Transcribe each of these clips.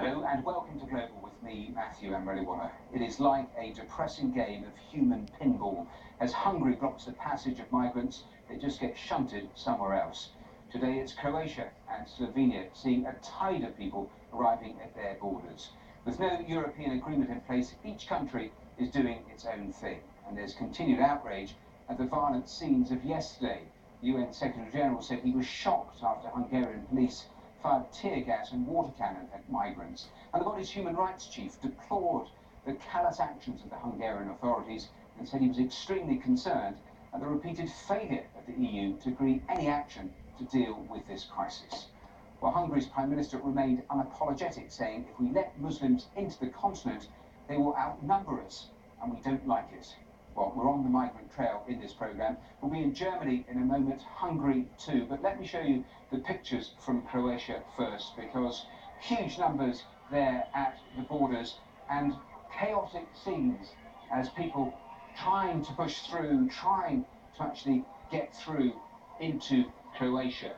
Hello and welcome to Global with me, Matthew Amreliwala. It is like a depressing game of human pinball. As Hungary blocks the passage of migrants, they just get shunted somewhere else. Today it's Croatia and Slovenia seeing a tide of people arriving at their borders. With no European agreement in place, each country is doing its own thing. And there's continued outrage at the violent scenes of yesterday. The UN Secretary General said he was shocked after Hungarian police fired tear gas and water cannon at migrants. And the body's human rights chief deplored the callous actions of the Hungarian authorities and said he was extremely concerned at the repeated failure of the EU to agree any action to deal with this crisis. Well, Hungary's Prime Minister remained unapologetic, saying if we let Muslims into the continent, they will outnumber us, and we don't like it. Well, we're on the migrant trail in this programme. We'll be in Germany in a moment, Hungary too. But let me show you the pictures from Croatia first, because huge numbers there at the borders and chaotic scenes as people trying to push through, trying to actually get through into Croatia.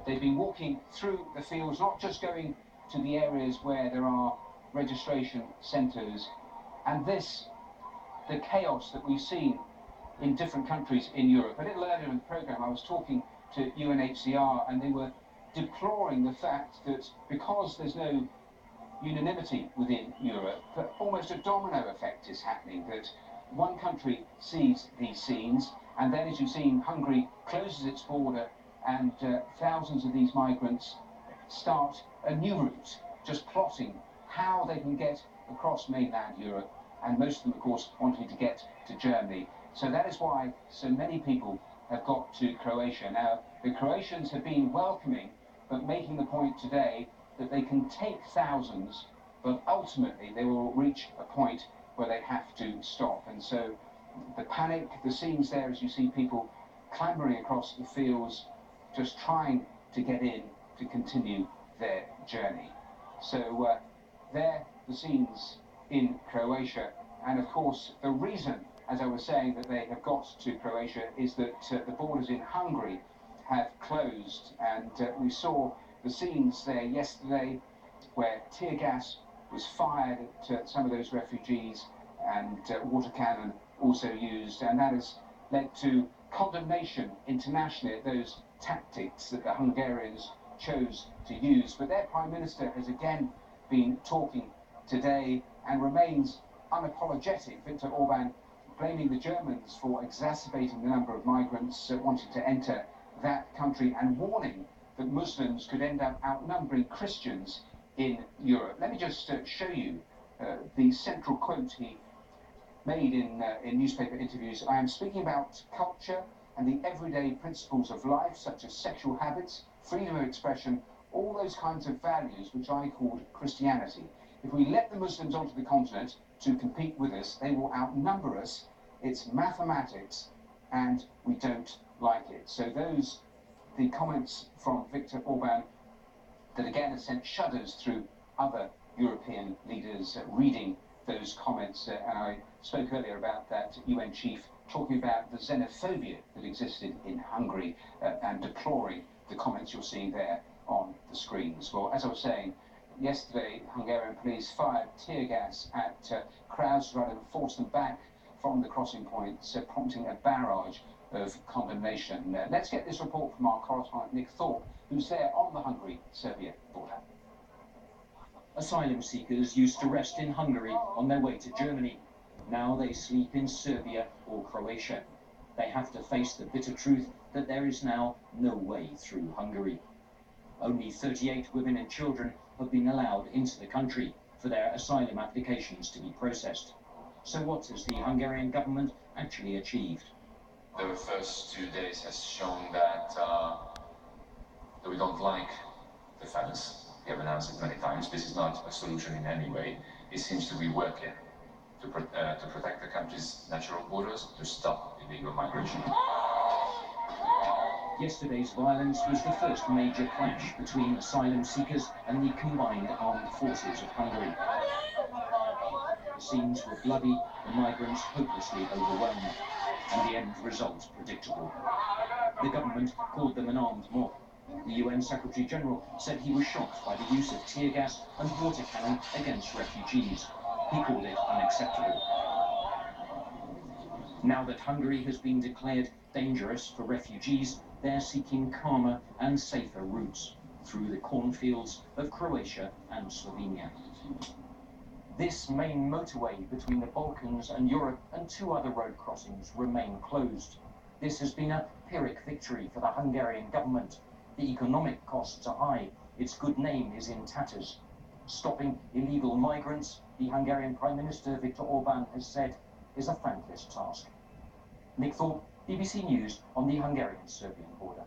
They've been walking through the fields, not just going to the areas where there are registration centres. And the chaos that we've seen in different countries in Europe. A little earlier in the programme I was talking to UNHCR and they were deploring the fact that because there's no unanimity within Europe, that almost a domino effect is happening, that one country sees these scenes and then, as you've seen, Hungary closes its border and thousands of these migrants start a new route, just plotting how they can get across mainland Europe, and most of them, of course, wanting to get to Germany. So that is why so many people have got to Croatia. Now, the Croatians have been welcoming, but making the point today that they can take thousands, but ultimately they will reach a point where they have to stop. And so the panic, the scenes there, as you see people clambering across the fields, just trying to get in to continue their journey. So there, the scenes in Croatia, and of course the reason, as I was saying, that they have got to Croatia is that the borders in Hungary have closed, and we saw the scenes there yesterday where tear gas was fired at some of those refugees and water cannon also used, and that has led to condemnation internationally at those tactics that the Hungarians chose to use. But their Prime Minister has again been talking today and remains unapologetic. Viktor Orban blaming the Germans for exacerbating the number of migrants wanting to enter that country and warning that Muslims could end up outnumbering Christians in Europe. Let me just show you the central quote he made in newspaper interviews. I am speaking about culture and the everyday principles of life, such as sexual habits, freedom of expression, all those kinds of values which I called Christianity. If we let the Muslims onto the continent to compete with us, they will outnumber us. It's mathematics, and we don't like it. So the comments from Viktor Orban that again has sent shudders through other European leaders reading those comments. And I spoke earlier about that UN chief talking about the xenophobia that existed in Hungary and deploring the comments you're seeing there on the screens. Well, as I was saying, yesterday, Hungarian police fired tear gas at crowds to try to force them back from the crossing points, prompting a barrage of condemnation. Let's get this report from our correspondent Nick Thorpe, who's there on the Hungary-Serbia border. Asylum seekers used to rest in Hungary on their way to Germany. Now they sleep in Serbia or Croatia. They have to face the bitter truth that there is now no way through Hungary. Only 38 women and children have been allowed into the country for their asylum applications to be processed. So what has the Hungarian government actually achieved? The first 2 days has shown that we don't like the fence. We have announced it many times. This is not a solution in any way. It seems to be working to protect the country's natural borders, to stop illegal migration. Yesterday's violence was the first major clash between asylum seekers and the combined armed forces of Hungary. The scenes were bloody, the migrants hopelessly overwhelmed, and the end result predictable. The government called them an armed mob, The UN Secretary-General said he was shocked by the use of tear gas and water cannon against refugees. He called it unacceptable. Now that Hungary has been declared dangerous for refugees, they're seeking calmer and safer routes through the cornfields of Croatia and Slovenia. This main motorway between the Balkans and Europe and 2 other road crossings remain closed. This has been a Pyrrhic victory for the Hungarian government. The economic costs are high. Its good name is in tatters. Stopping illegal migrants, the Hungarian Prime Minister Viktor Orbán has said, is a thankless task. Nick Thorpe, BBC News on the Hungarian-Serbian border.